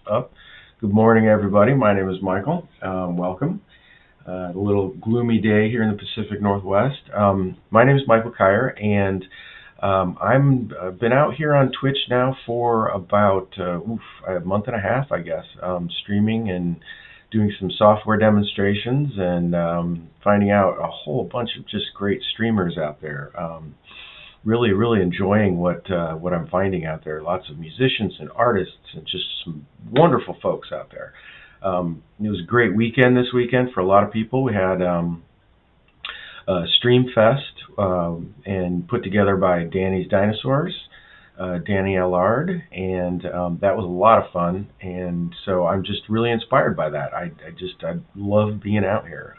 up? Good morning, everybody. My name is Michael. Welcome. A little gloomy day here in the Pacific Northwest. My name is Michael Kyer, and I've been out here on Twitch now for about a month and a half, I guess, streaming and doing some software demonstrations and finding out a whole bunch of just great streamers out there. Really enjoying what I'm finding out there. Lots of musicians and artists and just some wonderful folks out there. It was a great weekend this weekend for a lot of people. We had Stream Fest and put together by Danny's Dinosaurs, Danny Allard, and that was a lot of fun. And so I'm just really inspired by that. I love being out here.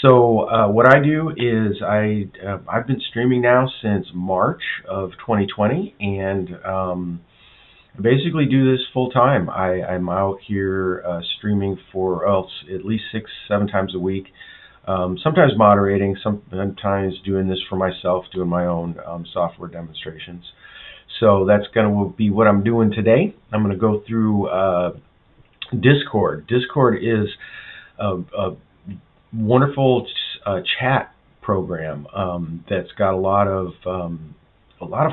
So what I do is I've been streaming now since March of 2020, and I basically do this full time. I'm out here streaming for at least 6-7 times a week, sometimes moderating, sometimes doing this for myself, doing my own software demonstrations. So that's going to be what I'm doing today. I'm going to go through Discord. Discord is a wonderful chat program that's got a lot of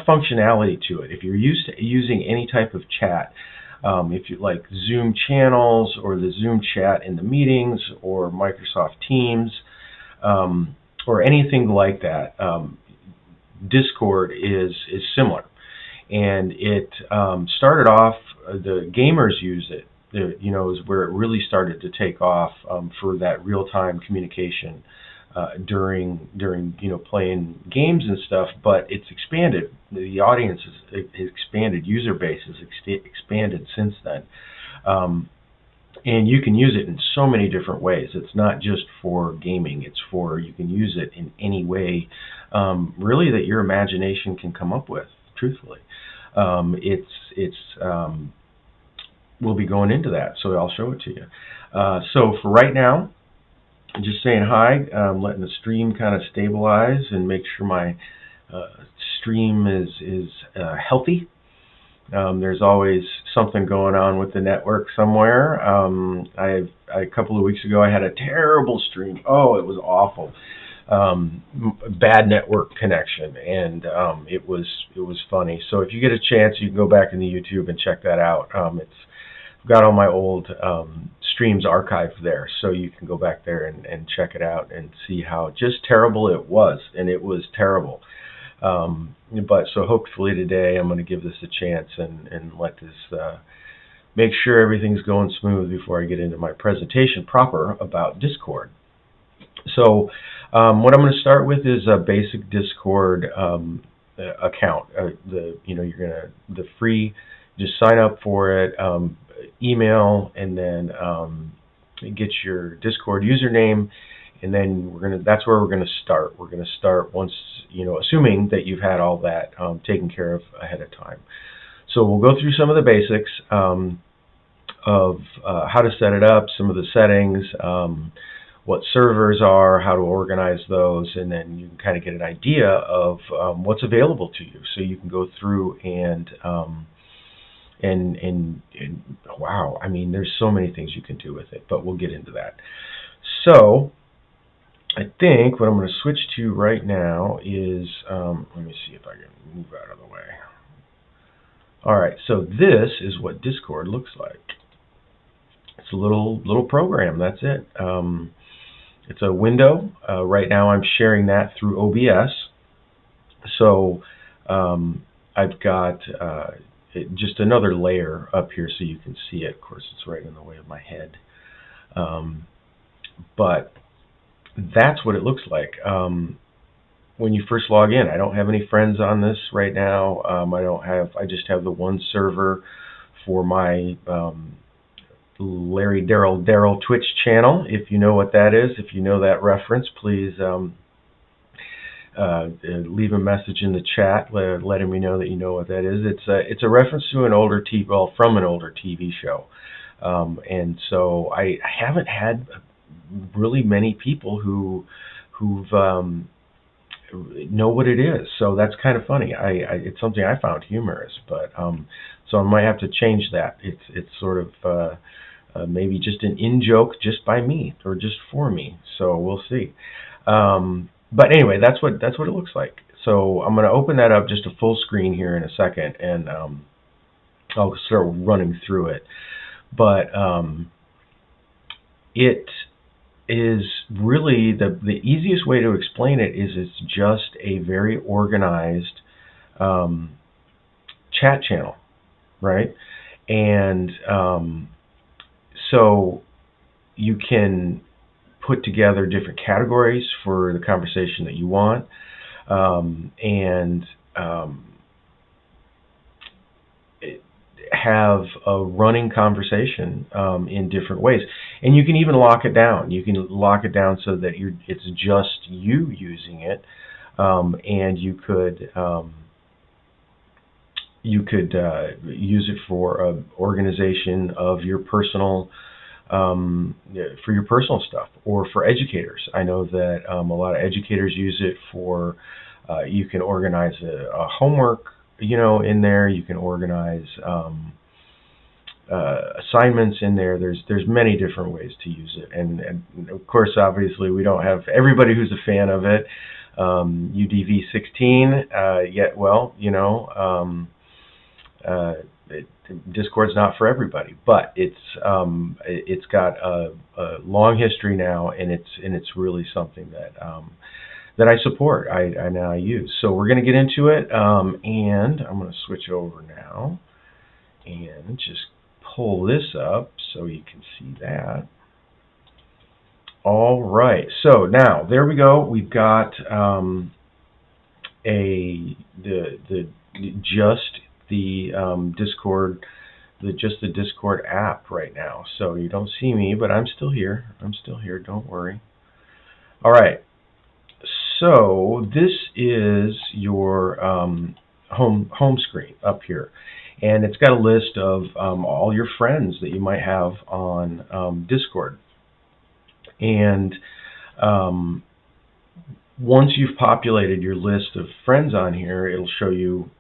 functionality to it. If you're used to using any type of chat, if you like Zoom channels or the Zoom chat in the meetings or Microsoft Teams or anything like that, Discord is similar. And it started off, the gamers use it. Is where it really started to take off for that real-time communication during playing games and stuff. But it's expanded. The audience has expanded. User base has expanded since then. And you can use it in so many different ways. It's not just for gaming. You can use it in any way, really, that your imagination can come up with. Truthfully, we'll be going into that, so I'll show it to you. So for right now, I'm just saying hi, letting the stream kind of stabilize and make sure my stream is healthy. There's always something going on with the network somewhere. A couple of weeks ago, I had a terrible stream. Oh, it was awful. Bad network connection, and it was funny. So if you get a chance, you can go back into YouTube and check that out. I've got all my old streams archived there, so you can go back there and check it out and see how just terrible it was, and it was terrible. But so hopefully today I'm going to give this a chance and let this make sure everything's going smooth before I get into my presentation proper about Discord. So what I'm going to start with is a basic Discord account. The free, just sign up for it, email, and then get your Discord username, and then that's where we're going to start. We're going to start once, assuming that you've had all that taken care of ahead of time. So we'll go through some of the basics of how to set it up, some of the settings, what servers are, how to organize those, and then you can kind of get an idea of what's available to you. So you can go through and wow, I mean, there's so many things you can do with it, but we'll get into that. So I think what I'm going to switch to right now is, let me see if I can move out of the way. All right, so this is what Discord looks like. It's a little program, that's it. It's a window. Right now I'm sharing that through OBS. So I've got just another layer up here so you can see it. Of course, it's right in the way of my head. But that's what it looks like when you first log in. I don't have any friends on this right now. I just have the one server for my Larry Daryl Twitch channel. If you know what that is, if you know that reference, please leave a message in the chat, letting me know that you know what that is. It's a reference to from an older TV show, and so I haven't had really many people who've know what it is. So that's kind of funny. It's something I found humorous, but so I might have to change that. It's sort of maybe just an in-joke just by me or just for me. So we'll see. But anyway, that's what it looks like. So I'm going to open that up just a full screen here in a second, and I'll start running through it. But it is really the easiest way to explain it is it's just a very organized chat channel, right? And so you can put together different categories for the conversation that you want, and have a running conversation in different ways. And you can even lock it down. You can lock it down so that it's just you using it, and you could use it for organization of your personal for your personal stuff, or for educators. I know that a lot of educators use it for you can organize a homework, in there. You can organize assignments in there. There's many different ways to use it, and of course, obviously, we don't have everybody who's a fan of it. UDV 16, yet well, Discord's not for everybody, but it's got a long history now, and it's really something that I support. I now use. So we're going to get into it, and I'm going to switch over now and just pull this up so you can see that. All right. So now there we go. We've got the Discord app right now. So you don't see me, but I'm still here. Don't worry. All right. So this is your home screen up here, and it's got a list of all your friends that you might have on Discord. And once you've populated your list of friends on here, it'll show you,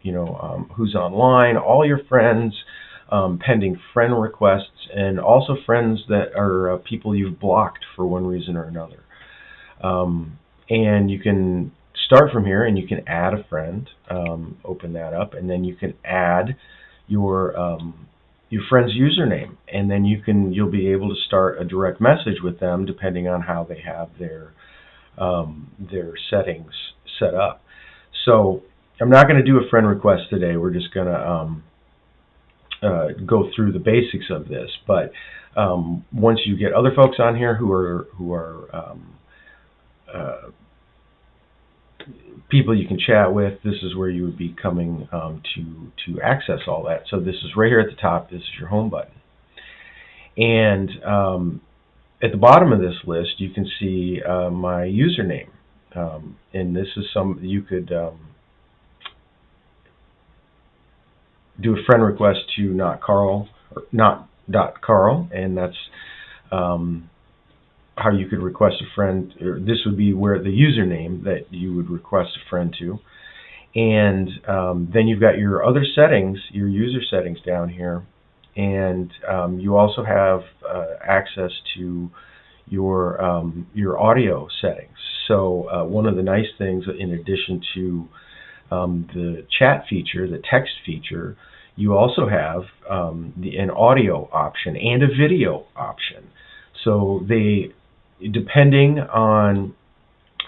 who's online, all your friends, pending friend requests, and also friends that are people you've blocked for one reason or another. And you can start from here, and you can add a friend, open that up, and then you can add your friend's username, and then you'll be able to start a direct message with them depending on how they have their settings set up. So I'm not going to do a friend request today. We're just going to go through the basics of this. But once you get other folks on here who are people you can chat with, this is where you would be coming to access all that. So this is right here at the top. This is your home button. And at the bottom of this list, you can see my username, and this is you could do a friend request to not Carl, or not.Carl, and that's how you could request a friend. Or this would be where the username that you would request a friend to, and then you've got your other settings, your user settings down here. And you also have access to your audio settings. So one of the nice things, in addition to the chat feature, the text feature, you also have an audio option and a video option. So depending on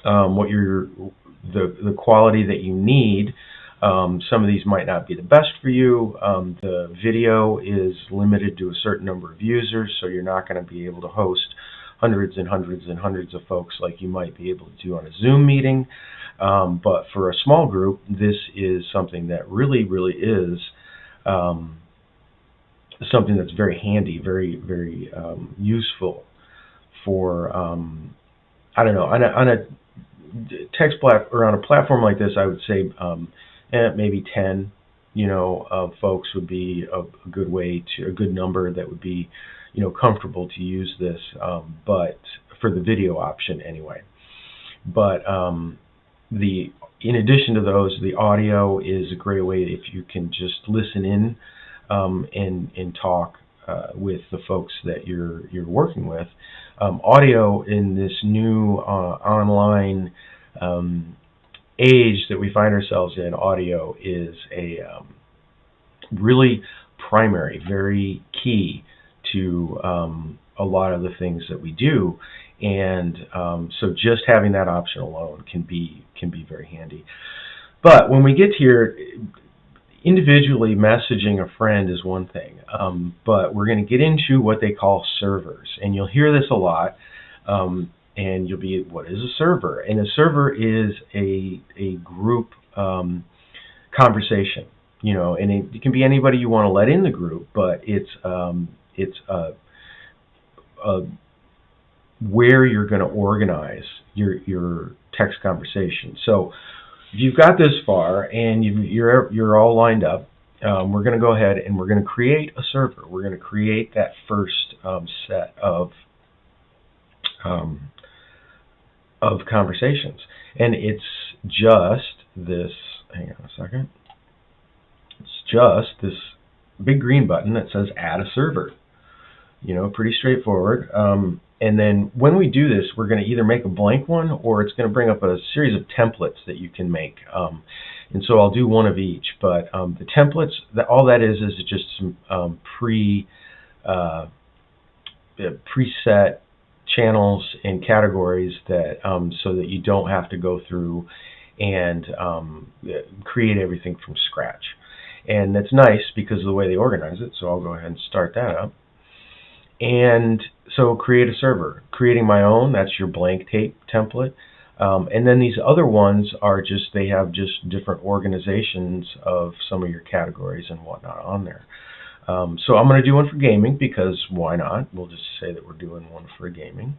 what the quality that you need. Some of these might not be the best for you. The video is limited to a certain number of users, so you're not going to be able to host hundreds and hundreds and hundreds of folks like you might be able to do on a Zoom meeting. But for a small group, this is something that really, really is something that's very handy, very, very useful for, I don't know, on a text or on a platform like this, I would say maybe 10, folks would be a good number that would be, comfortable to use this, but for the video option anyway. But in addition to those, the audio is a great way if you can just listen in and talk with the folks that you're working with. Audio in this new online age that we find ourselves in, audio is a really primary, very key to a lot of the things that we do, and so just having that option alone can be very handy. But when we get here, individually messaging a friend is one thing, but we're going to get into what they call servers, and you'll hear this a lot, and you'll be, what is a server? And a server is a group conversation, and it can be anybody you want to let in the group, but it's where you're going to organize your text conversation. So if you've got this far and you're all lined up, we're going to go ahead and we're going to create a server. We're going to create that first set of conversations, and it's just this. Hang on a second. It's just this big green button that says Add a Server. Pretty straightforward. And then when we do this, we're going to either make a blank one, or it's going to bring up a series of templates that you can make. And so I'll do one of each. But the templates, all that is just some preset channels and categories that so that you don't have to go through and create everything from scratch. And that's nice because of the way they organize it. So I'll go ahead and start that up. And so create a server. Creating my own, that's your blank tape template. And then these other ones are they have just different organizations of some of your categories and whatnot on there. So I'm going to do one for gaming because why not? We'll just say that we're doing one for gaming.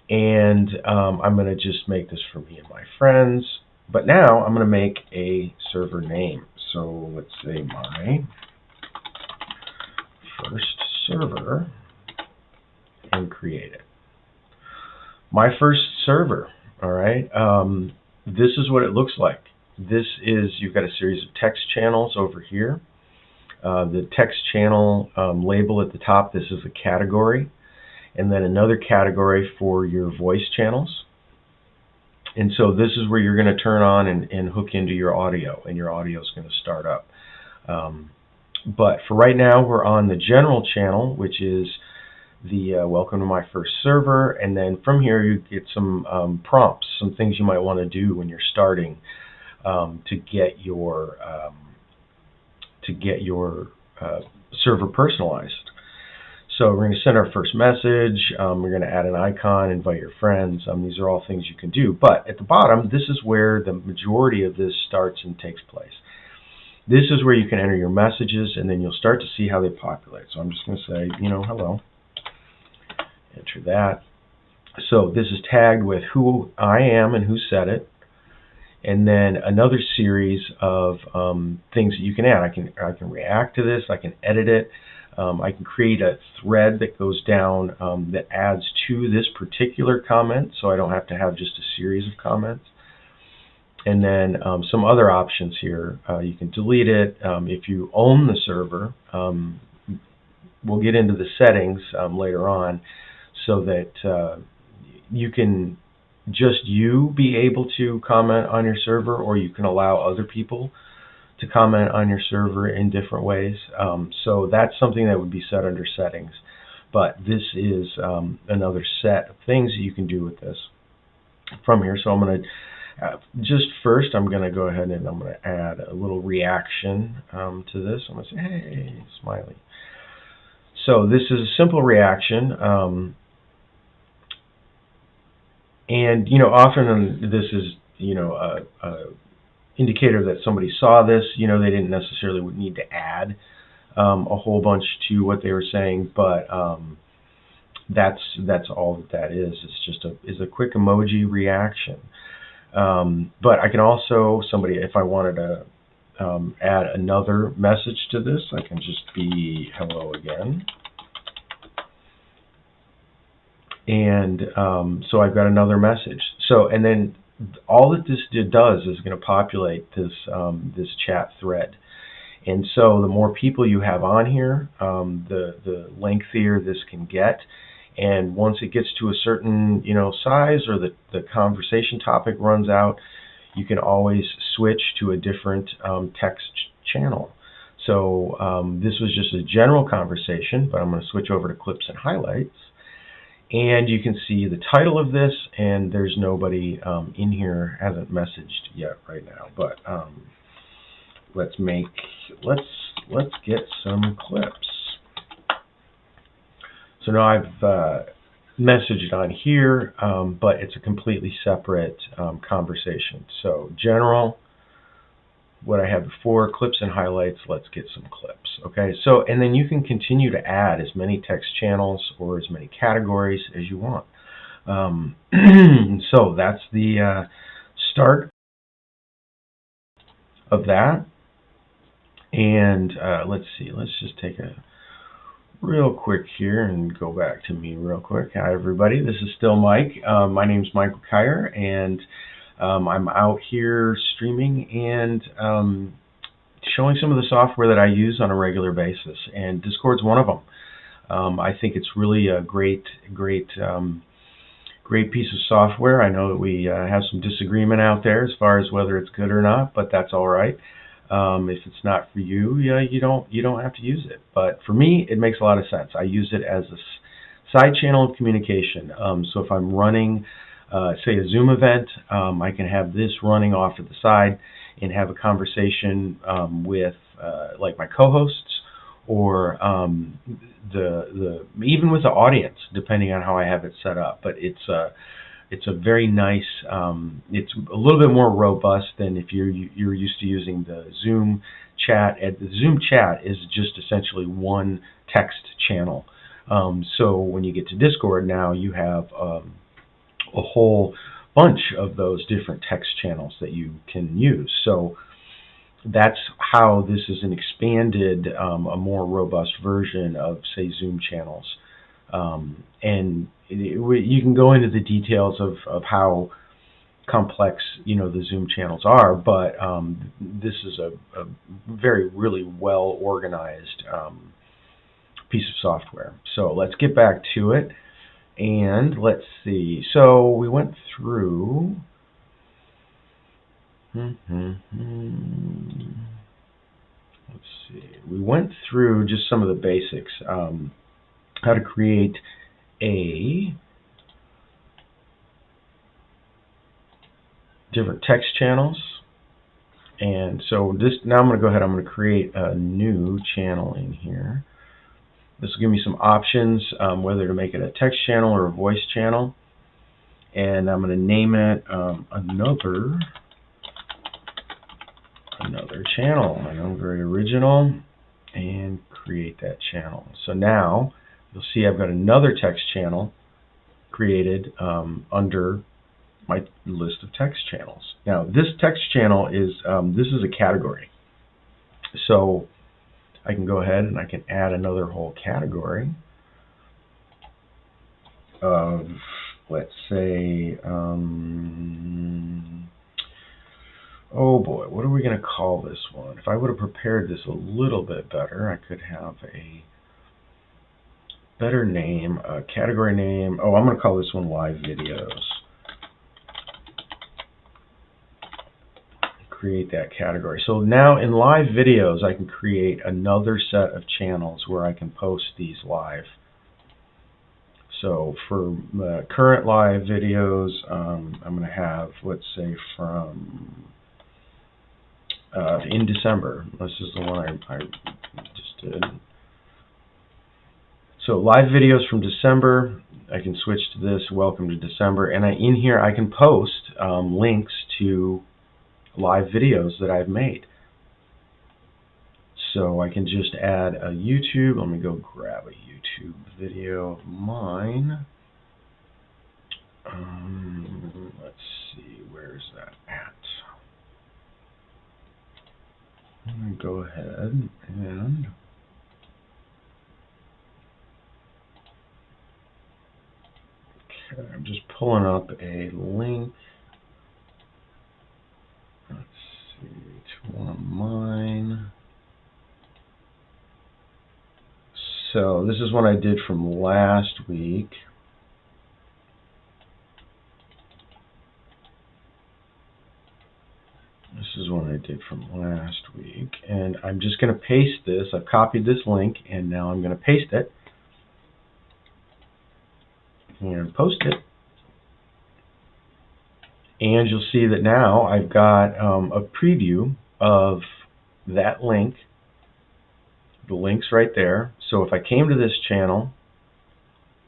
And I'm going to just make this for me and my friends. But now I'm going to make a server name. So let's say my first server and create it. My first server, all right, this is what it looks like. This is, you've got a series of text channels over here. The text channel label at the top, this is a category, and then another category for your voice channels. And so this is where you're going to turn on and hook into your audio, and your audio is going to start up. But for right now, we're on the general channel, which is the welcome to my first server, and then from here you get some prompts, some things you might want to do when you're starting to get your server personalized. So we're going to send our first message, we're going to add an icon, invite your friends. These are all things you can do. But at the bottom, this is where the majority of this starts and takes place. This is where you can enter your messages, and then you'll start to see how they populate. So I'm just going to say, hello. Enter that. So this is tagged with who I am and who said it. And then another series of things that you can add. I can react to this. I can edit it. I can create a thread that goes down that adds to this particular comment, so I don't have to have just a series of comments. And then some other options here. You can delete it. If you own the server, we'll get into the settings later on, so that you can just be able to comment on your server, or you can allow other people to comment on your server in different ways. So that's something that would be set under settings. But this is another set of things that you can do with this from here. So I'm going to just first I'm going to go ahead and I'm going to add a little reaction to this. I'm going to say, hey, smiley. So this is a simple reaction. And often this is a indicator that somebody saw this. They didn't necessarily need to add a whole bunch to what they were saying, but that's all that is. It's just a quick emoji reaction. But I can also, if I wanted to add another message to this, I can just be hello again. And so I've got another message. So, and then all that this does is going to populate this this chat thread. And so the more people you have on here, the lengthier this can get. And once it gets to a certain size, or the conversation topic runs out, you can always switch to a different text channel. So this was just a general conversation, but I'm going to switch over to clips and highlights. And you can see the title of this, and there's nobody in here, hasn't messaged yet right now. But let's get some clips. So now I've messaged on here, but it's a completely separate conversation. So general, what I had before, clips and highlights, let's get some clips. Okay, so, and then you can continue to add as many text channels or as many categories as you want. So that's the start of that. And let's see, let's just take a real quick here and go back to me real quick. Hi everybody, this is still Mike. My name's Michael Kyer, and I'm out here streaming and showing some of the software that I use on a regular basis, and Discord's one of them. I think it's really a great piece of software. I know that we have some disagreement out there as far as whether it's good or not, but that's all right. If it's not for you, you don't have to use it. But for me, it makes a lot of sense. I use it as a side channel of communication. So if I'm running, say, a Zoom event, I can have this running off to the side and have a conversation with like my co-hosts, or even with the audience, depending on how I have it set up. But it's a very nice, it's a little bit more robust than if you're used to using the Zoom chat. The Zoom chat is just essentially one text channel. So when you get to Discord now, you have a whole bunch of those different text channels that you can use. So that's how this is an expanded, a more robust version of, say, Zoom channels. And you can go into the details of how complex the Zoom channels are, but this is a really well organized piece of software. So let's get back to it, and let's see. So we went through. Let's see. We went through just some of the basics. How to create a different text channels. And so now I'm going to go ahead, I'm going to create a new channel in here. This will give me some options, whether to make it a text channel or a voice channel. And I'm going to name it another channel. I know, very original, and create that channel. So now you'll see I've got another text channel created under my list of text channels. Now this text channel is this is a category. So I can go ahead and I can add another whole category of, let's say, oh boy, what are we going to call this one? If I would have prepared this a little bit better, I could have a better name, a category name. Oh, I'm going to call this one Live Videos. Create that category. So now in Live Videos, I can create another set of channels where I can post these live. So for current live videos, I'm going to have, let's say, from in December. This is the one I just did. So live videos from December, I can switch to this, welcome to December, and in here I can post links to live videos that I've made. So I can just add a YouTube. Let me go grab a YouTube video of mine. Let's see, where's that at? I'm going to go ahead and I'm just pulling up a link. So this is one I did from last week. This is one I did from last week, and I'm just going to paste this. I've copied this link, and now I'm going to paste it and post it. And you'll see that now I've got a preview of that link. The link's right there. So if I came to this channel,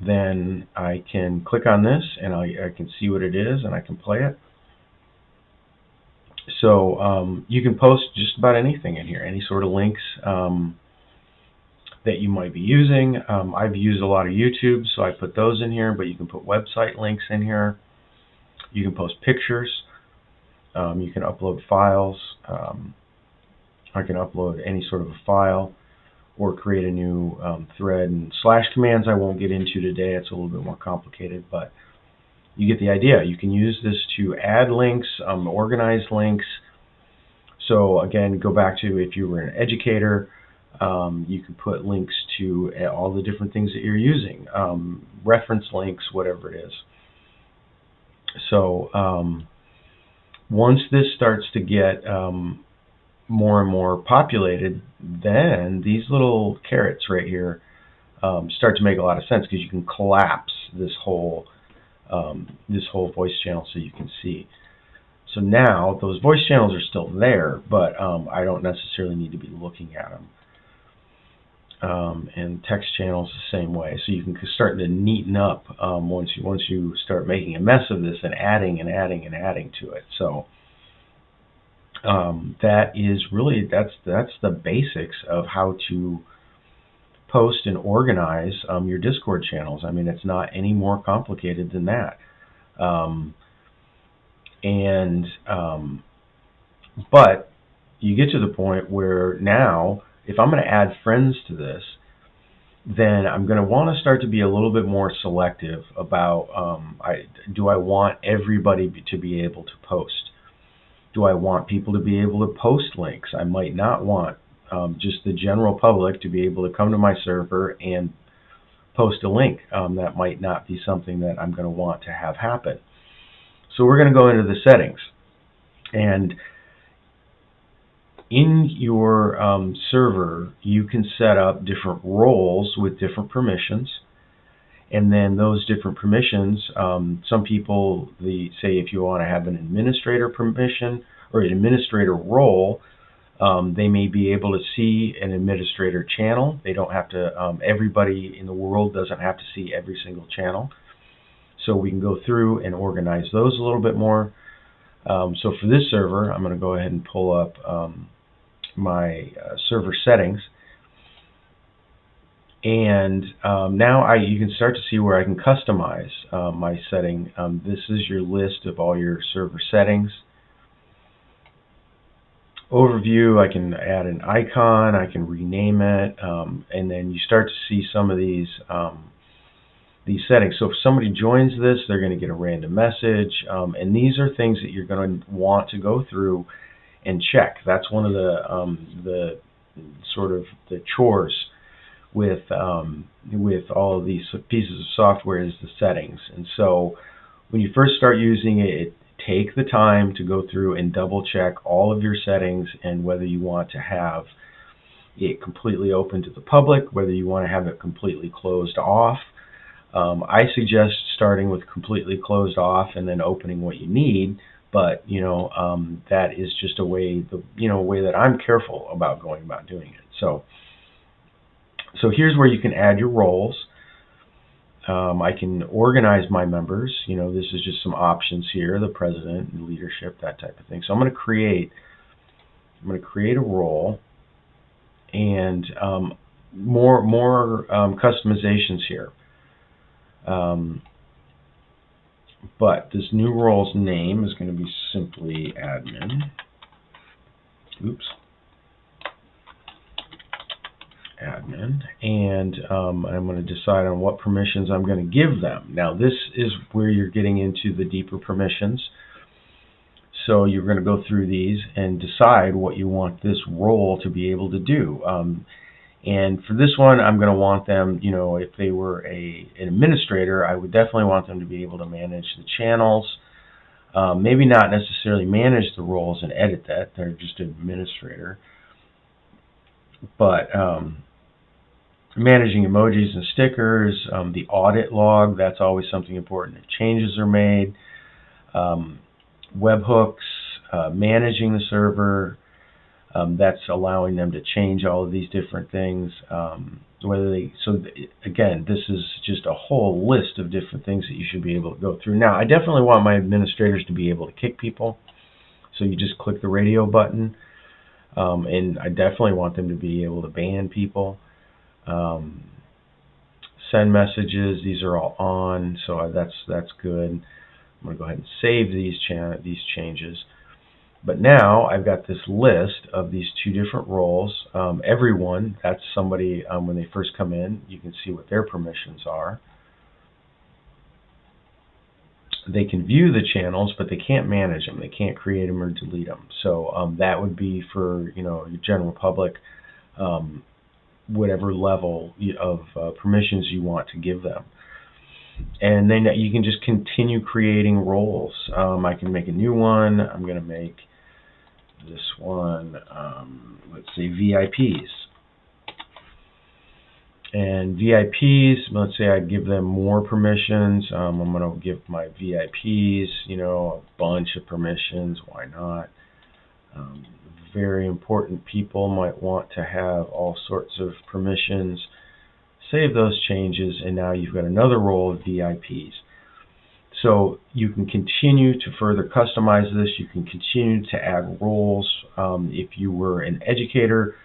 then I can click on this, and I can see what it is, and I can play it. So you can post just about anything in here, any sort of links that you might be using. I've used a lot of YouTube, so I put those in here, but you can put website links in here. You can post pictures. You can upload files. I can upload any sort of a file or create a new thread. And slash commands I won't get into today. It's a little bit more complicated, but you get the idea. You can use this to add links, organize links. So again, go back to if you were an educator, you can put links to all the different things that you're using, reference links, whatever it is. So once this starts to get more and more populated, then these little carrots right here start to make a lot of sense, because you can collapse this whole voice channel so you can see. So now those voice channels are still there, but I don't necessarily need to be looking at them. And text channels the same way. So you can start to neaten up once you start making a mess of this and adding and adding and adding to it. So that is really that's the basics of how to post and organize your Discord channels. I mean, it's not any more complicated than that. But you get to the point where now, if I'm going to add friends to this, then I'm going to want to start to be a little bit more selective about do I want everybody to be able to post? Do I want people to be able to post links? I might not want just the general public to be able to come to my server and post a link. That might not be something that I'm going to want to have happen. So we're going to go into the settings. And in your server, you can set up different roles with different permissions. And then those different permissions, some people, say if you want to have an administrator permission or an administrator role, they may be able to see an administrator channel. They don't have to, everybody in the world doesn't have to see every single channel. So we can go through and organize those a little bit more. So for this server, I'm going to go ahead and pull up my server settings. And now you can start to see where I can customize my setting. This is your list of all your server settings. Overview, I can add an icon, I can rename it, and then you start to see some of these settings. So if somebody joins this, they're going to get a random message, and these are things that you're going to want to go through and check. That's one of the sort of the chores with all of these pieces of software is the settings. And so when you first start using it, take the time to go through and double check all of your settings and whether you want to have it completely open to the public, whether you want to have it completely closed off. I suggest starting with completely closed off and then opening what you need, but that is just a way that I'm careful about going about doing it. So here's where you can add your roles. I can organize my members. This is just some options here: the president, and leadership, that type of thing. So I'm going to create a role, and more customizations here. But this new role's name is going to be simply admin. Admin, and I'm going to decide on what permissions I'm going to give them. Now this is where you're getting into the deeper permissions. So you're going to go through these and decide what you want this role to be able to do. And for this one, I'm going to want them, if they were an administrator, I would definitely want them to be able to manage the channels. Maybe not necessarily manage the roles and edit that. They're just an administrator. But managing emojis and stickers, the audit log, that's always something important if changes are made. Webhooks, managing the server, that's allowing them to change all of these different things. Again, this is just a whole list of different things that you should be able to go through. Now, I definitely want my administrators to be able to kick people. So you just click the radio button, and I definitely want them to be able to ban people. Send messages, these are all on, so that's good. I'm going to go ahead and save these changes. But now I've got this list of these two different roles. Everyone, that's somebody when they first come in, you can see what their permissions are. They can view the channels, but they can't manage them. They can't create them or delete them. So that would be for your general public, whatever level of permissions you want to give them. And then you can just continue creating roles. I can make a new one. I'm going to make this one, let's say VIPs. And VIPs, let's say I give them more permissions. I'm going to give my VIPs, a bunch of permissions. Why not? Very important people might want to have all sorts of permissions. Save those changes, and now you've got another role of VIPs. So you can continue to further customize this. You can continue to add roles. If you were an educator,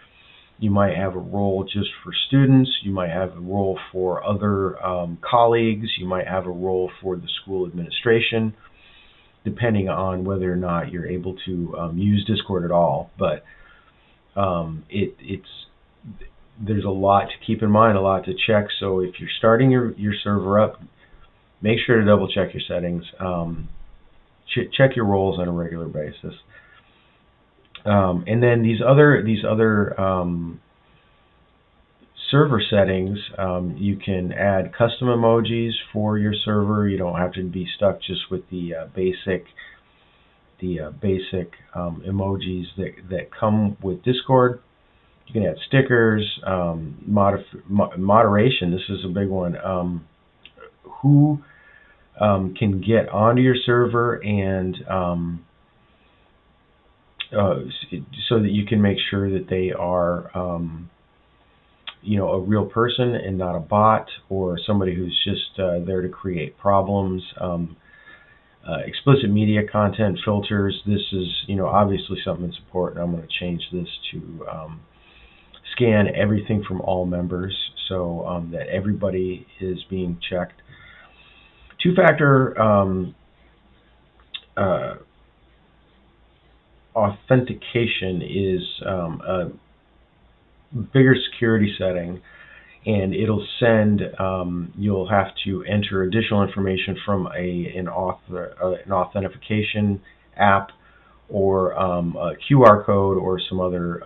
you might have a role just for students. You might have a role for other colleagues. You might have a role for the school administration, depending on whether or not you're able to use Discord at all. But there's a lot to keep in mind, a lot to check. So if you're starting your server up, make sure to double check your settings. Check your roles on a regular basis. And then these other server settings, you can add custom emojis for your server. You don't have to be stuck just with the basic emojis that come with Discord. You can add stickers, moderation. This is a big one. Who can get onto your server, and so that you can make sure that they are a real person and not a bot or somebody who's just there to create problems. Explicit media content filters. This is obviously something that's important. I'm going to change this to scan everything from all members, so that everybody is being checked. Two-factor authentication is a bigger security setting, and it'll send, you'll have to enter additional information from an authentication app, or a QR code, or some other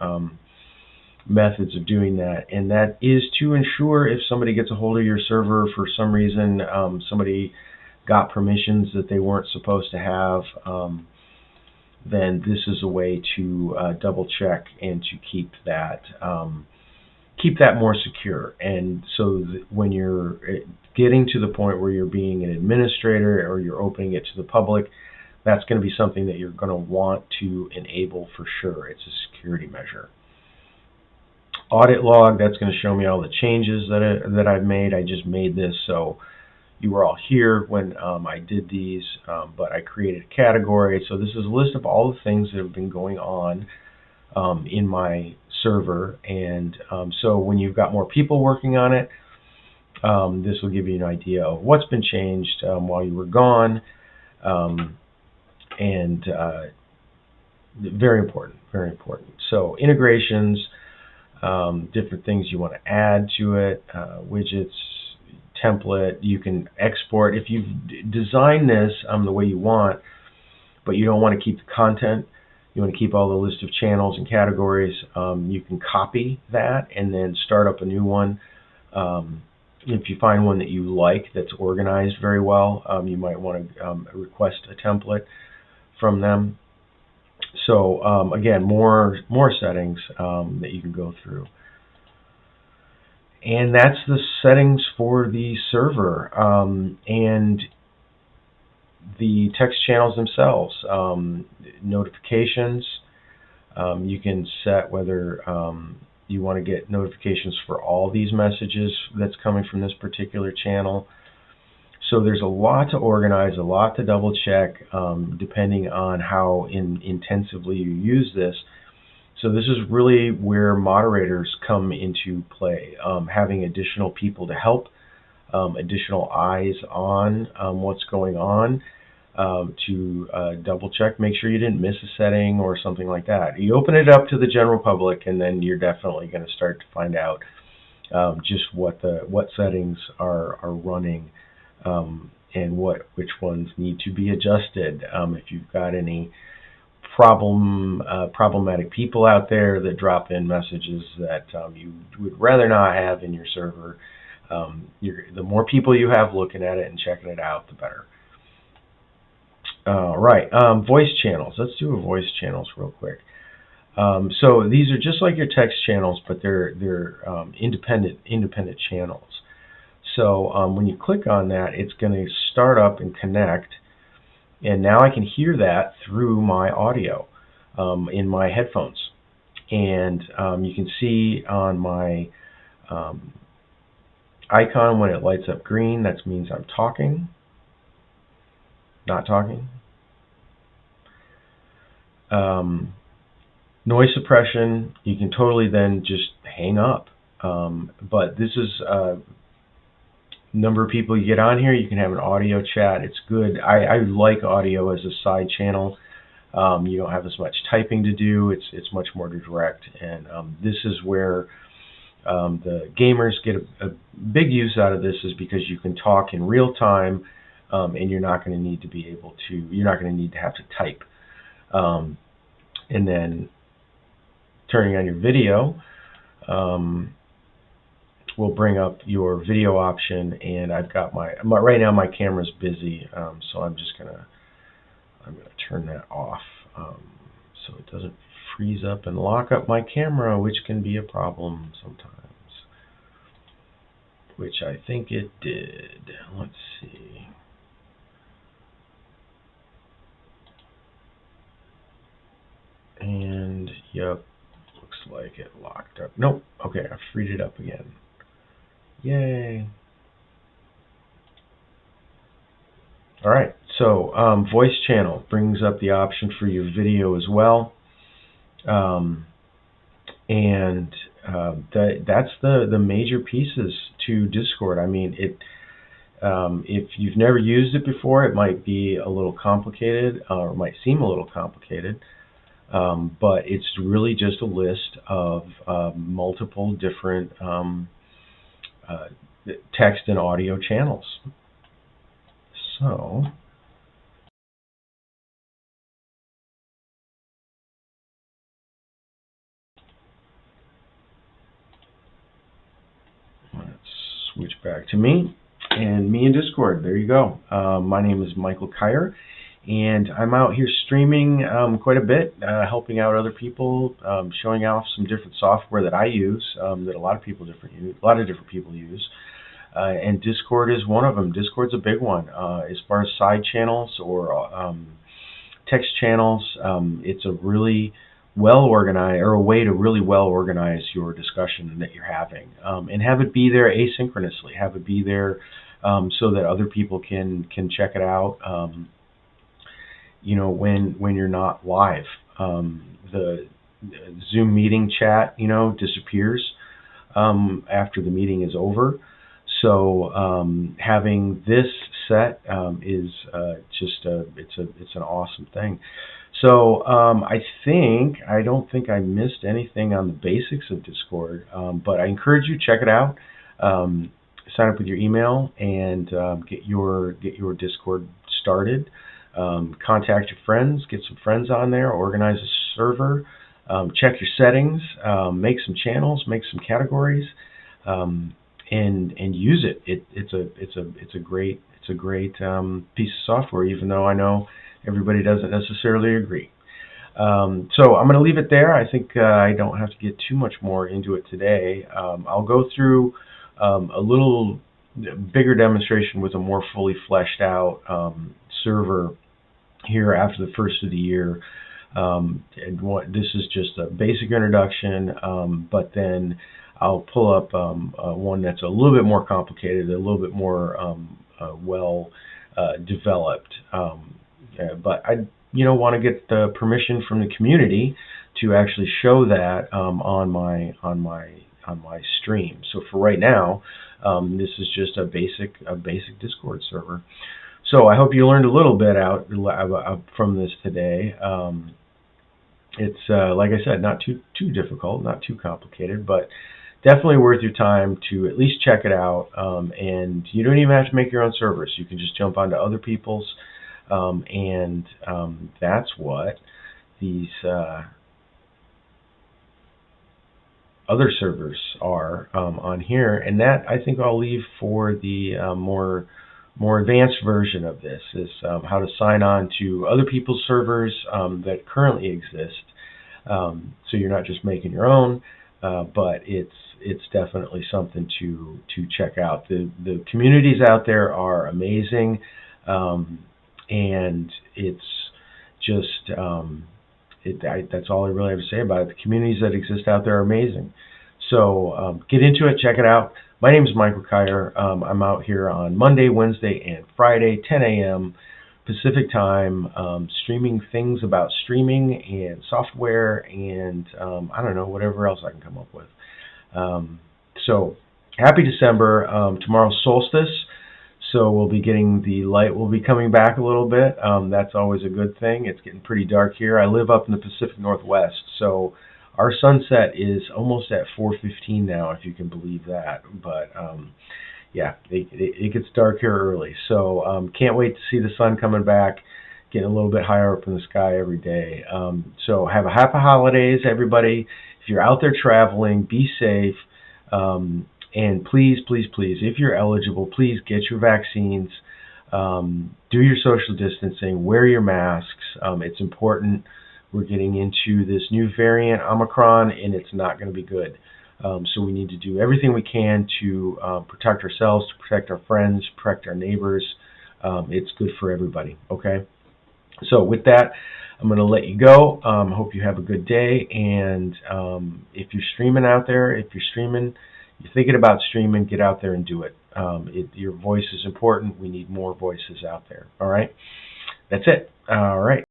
methods of doing that. And that is to ensure if somebody gets a hold of your server for some reason, somebody got permissions that they weren't supposed to have, then this is a way to double check and to keep that more secure. And so when you're getting to the point where you're being an administrator or you're opening it to the public, that's going to be something that you're going to want to enable for sure. It's a security measure. Audit log, that's going to show me all the changes that I've made. I just made this so you were all here when I did these, but I created a category. So this is a list of all the things that have been going on in my server. And so when you've got more people working on it, this will give you an idea of what's been changed while you were gone. And very important, very important. So integrations, different things you want to add to it, widgets, template. You can export. If you've designed this the way you want, but you don't want to keep the content, you want to keep all the list of channels and categories. You can copy that and then start up a new one. If you find one that you like that's organized very well, you might want to request a template from them. So again, more settings that you can go through. And that's the settings for the server and the text channels themselves. Notifications, you can set whether you want to get notifications for all these messages that's coming from this particular channel. So there's a lot to organize, a lot to double check, depending on how intensively you use this. So this is really where moderators come into play, having additional people to help, additional eyes on what's going on, to double check, make sure you didn't miss a setting or something like that. You open it up to the general public, and then you're definitely going to start to find out just what settings are running, and which ones need to be adjusted. If you've got any problematic people out there that drop in messages that you would rather not have in your server, the more people you have looking at it and checking it out, the better. Right, voice channels. Let's do a voice channels real quick. So these are just like your text channels, but they're independent channels. So when you click on that, it's going to start up and connect, and now I can hear that through my audio in my headphones. And you can see on my icon when it lights up green, that means I'm talking, not talking. Noise suppression, you can totally then just hang up. But this is number of people you get on here. You can have an audio chat. It's good. I like audio as a side channel. You don't have as much typing to do. It's much more direct, and this is where the gamers get a big use out of this, is because you can talk in real time, and you're not going to need to be able to. You're not going to need to have to type. And then turning on your video will bring up your video option, and I've got my right now my camera's busy, so I'm gonna turn that off so it doesn't freeze up and lock up my camera, which can be a problem sometimes, which I think it did. Let's see. And yep, looks like it locked up. Nope. Okay, I freed it up again. Yay. All right, so voice channel brings up the option for your video as well, and that's the major pieces to Discord. I mean, if you've never used it before, it might be a little complicated, or it might seem a little complicated. But it's really just a list of multiple different text and audio channels. So let's switch back to me and Discord. There you go. My name is Michael Kyer, and I'm out here streaming quite a bit, helping out other people, showing off some different software that I use, that a lot of different people use, and Discord is one of them. Discord's a big one as far as side channels or text channels. It's a really well organized, or a way to really well organize your discussion that you're having, and have it be there asynchronously. Have it be there so that other people can check it out. You know, when you're not live, the Zoom meeting chat, disappears after the meeting is over. So having this set is just it's an awesome thing. So I don't think I missed anything on the basics of Discord, but I encourage you, check it out. Sign up with your email and get your Discord started. Contact your friends, get some friends on there, organize server. Check your settings, make some channels, make some categories, and use it. It's a great piece of software, even though I know everybody doesn't necessarily agree. So I'm going to leave it there. I think I don't have to get too much more into it today. I'll go through a little bigger demonstration with a more fully fleshed out server here after the first of the year. This is just a basic introduction, but then I'll pull up one that's a little bit more complicated, a little bit more well developed. But I want to get the permission from the community to actually show that on my stream. So for right now, this is just a basic Discord server. So I hope you learned a little bit out from this today. It's like I said, not too difficult, not too complicated, but definitely worth your time to at least check it out. And you don't even have to make your own servers. You can just jump onto other people's, and that's what these other servers are on here. And that I think I'll leave for the more advanced version of this, is how to sign on to other people's servers that currently exist. So you're not just making your own, but it's definitely something to check out. The communities out there are amazing, and it's just that's all I really have to say about it. The communities that exist out there are amazing. So get into it, check it out. My name is Michael Kyer. I'm out here on Monday, Wednesday, and Friday, 10 a.m. Pacific time, streaming things about streaming and software and, I don't know, whatever else I can come up with. So, happy December. Tomorrow's solstice, so we'll be getting the light will be coming back a little bit. That's always a good thing. It's getting pretty dark here. I live up in the Pacific Northwest, so our sunset is almost at 4:15 now, if you can believe that. But yeah, it gets dark here early. So can't wait to see the sun coming back, getting a little bit higher up in the sky every day. So have a happy holidays, everybody. If you're out there traveling, be safe. And please, please, please, if you're eligible, please get your vaccines. Do your social distancing. Wear your masks. It's important. We're getting into this new variant, Omicron, and it's not going to be good. So we need to do everything we can to protect ourselves, to protect our friends, protect our neighbors. It's good for everybody, okay? So with that, I'm going to let you go. Hope you have a good day. And if you're streaming out there, if you're thinking about streaming, get out there and do it. Your voice is important. We need more voices out there, all right? That's it. All right.